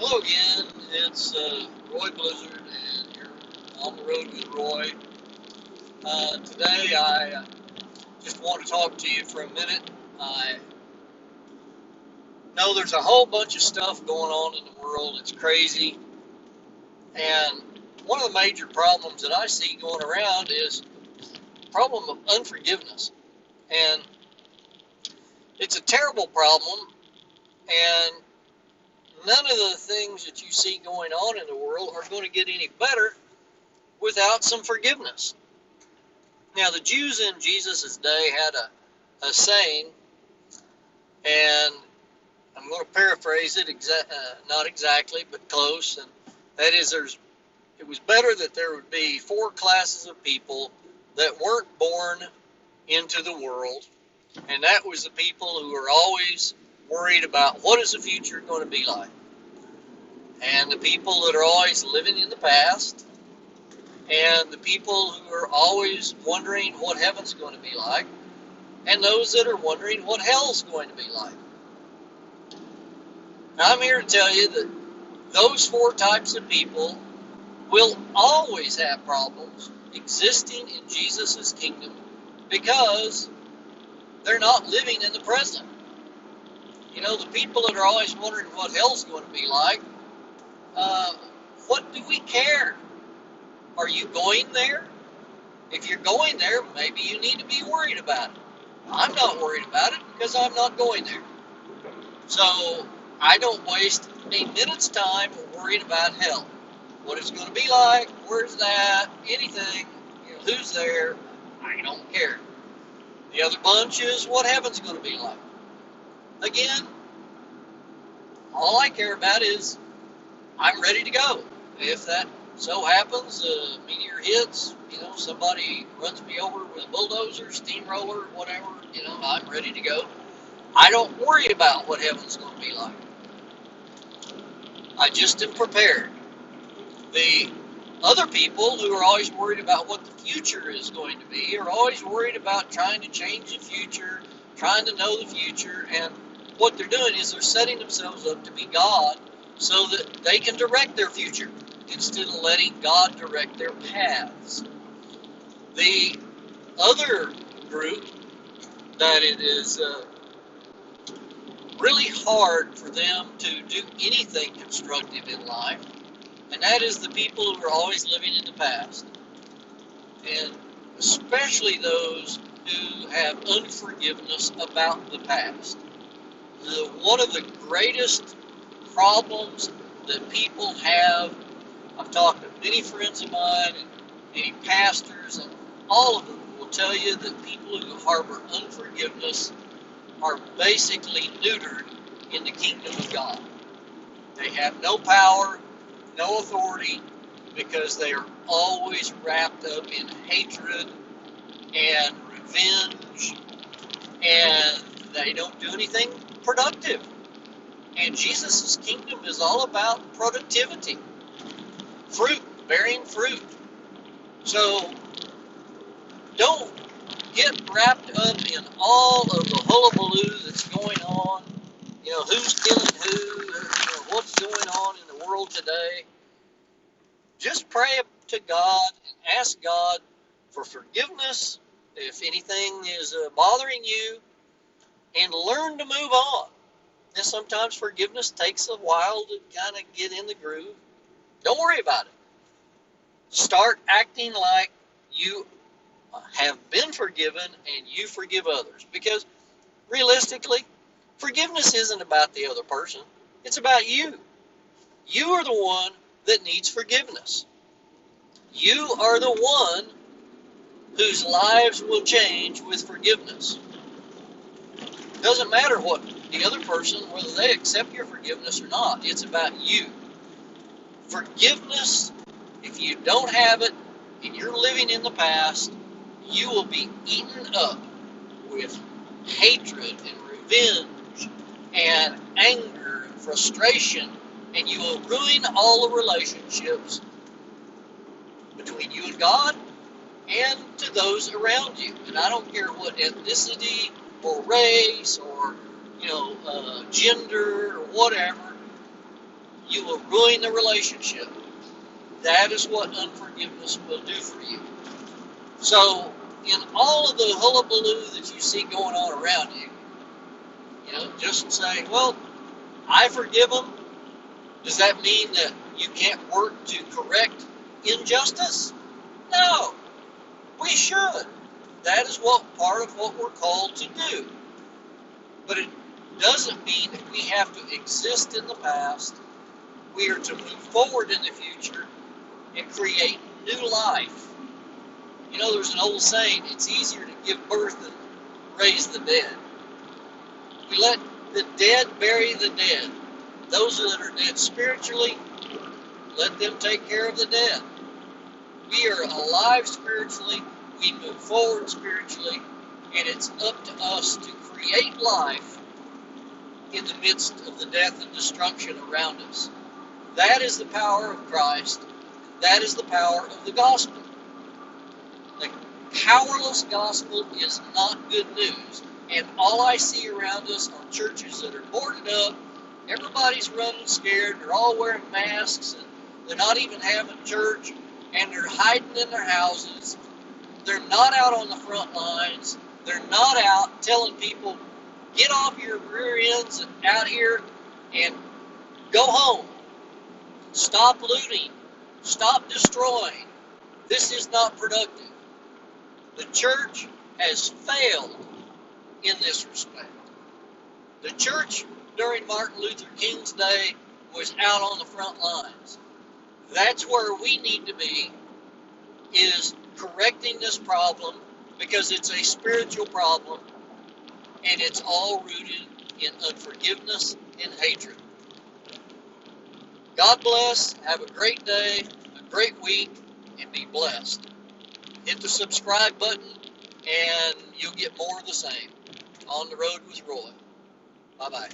Hello again, it's Roy Blizzard, and you're on the road with Roy. Today, I just want to talk to you for a minute. I know there's a whole bunch of stuff going on in the world. It's crazy, and one of the major problems that I see going around is the problem of unforgiveness. And it's a terrible problem, and none of the things that you see going on in the world are going to get any better without some forgiveness. Now, the Jews in Jesus' day had a saying, and I'm going to paraphrase it, not exactly, but close, and that is it was better that there would be four classes of people that weren't born into the world, and that was the people who were always worried about what is the future going to be like, and the people that are always living in the past, and the people who are always wondering what heaven's going to be like, and those that are wondering what hell's going to be like. Now, I'm here to tell you that those four types of people will always have problems existing in Jesus' kingdom because they're not living in the present. You know, the people that are always wondering what hell's going to be like, what do we care? Are you going there? If you're going there, maybe you need to be worried about it. I'm not worried about it because I'm not going there. So I don't waste a minute's time worrying about hell. What it's going to be like, where's that, anything, who's there, I don't care. The other bunch is what heaven's going to be like. Again, all I care about is I'm ready to go. If that so happens, a meteor hits, somebody runs me over with a bulldozer, steamroller, whatever, I'm ready to go. I don't worry about what heaven's going to be like. I just am prepared. The other people who are always worried about what the future is going to be are always worried about trying to change the future, trying to know the future, and what they're doing is they're setting themselves up to be God so that they can direct their future instead of letting God direct their paths. The other group that it is really hard for them to do anything constructive in life, and that is the people who are always living in the past, and especially those who have unforgiveness about the past. One of the greatest problems that people have, I've talked to many friends of mine and many pastors, and all of them will tell you that people who harbor unforgiveness are basically neutered in the kingdom of God. They have no power, no authority, because they are always wrapped up in hatred and revenge, and they don't do anything productive. And Jesus' kingdom is all about productivity, fruit, bearing fruit. So don't get wrapped up in all of the hullabaloo that's going on. Who's killing who, what's going on in the world today. Just pray to God and ask God for forgiveness if anything is bothering you, and learn to move on. And sometimes forgiveness takes a while to kind of get in the groove. Don't worry about it. Start acting like you have been forgiven and you forgive others. Because realistically, forgiveness isn't about the other person. It's about you. You are the one that needs forgiveness. You are the one whose lives will change with forgiveness. It doesn't matter what the other person, whether they accept your forgiveness or not. It's about you. Forgiveness, if you don't have it and you're living in the past, you will be eaten up with hatred and revenge and anger and frustration, and you will ruin all the relationships between you and God and to those around you. And I don't care what ethnicity or race or gender or whatever. You will ruin the relationship. That is what unforgiveness will do for you. So, in all of the hullabaloo that you see going on around you, just say, well, I forgive them. Does that mean that you can't work to correct injustice? No, we should. That is part of what we're called to do. But it doesn't mean that we have to exist in the past. We are to move forward in the future and create new life. There's an old saying, it's easier to give birth than raise the dead. We let the dead bury the dead. Those that are dead spiritually, let them take care of the dead. We are alive spiritually, we move forward spiritually, and it's up to us to create life in the midst of the death and destruction around us. That is the power of Christ. That is the power of the gospel. The powerless gospel is not good news. And all I see around us are churches that are boarded up. Everybody's running scared. They're all wearing masks. And they're not even having church. And they're hiding in their houses. They're not out on the front lines. They're not out telling people, get off your rear ends and out here and go home. Stop looting. Stop destroying. This is not productive. The church has failed in this respect. The church during Martin Luther King's day was out on the front lines. That's where we need to be, is correcting this problem, because it's a spiritual problem and it's all rooted in unforgiveness and hatred. God bless, have a great day, a great week, and be blessed. Hit the subscribe button and you'll get more of the same. On the Road with Roy. Bye-bye.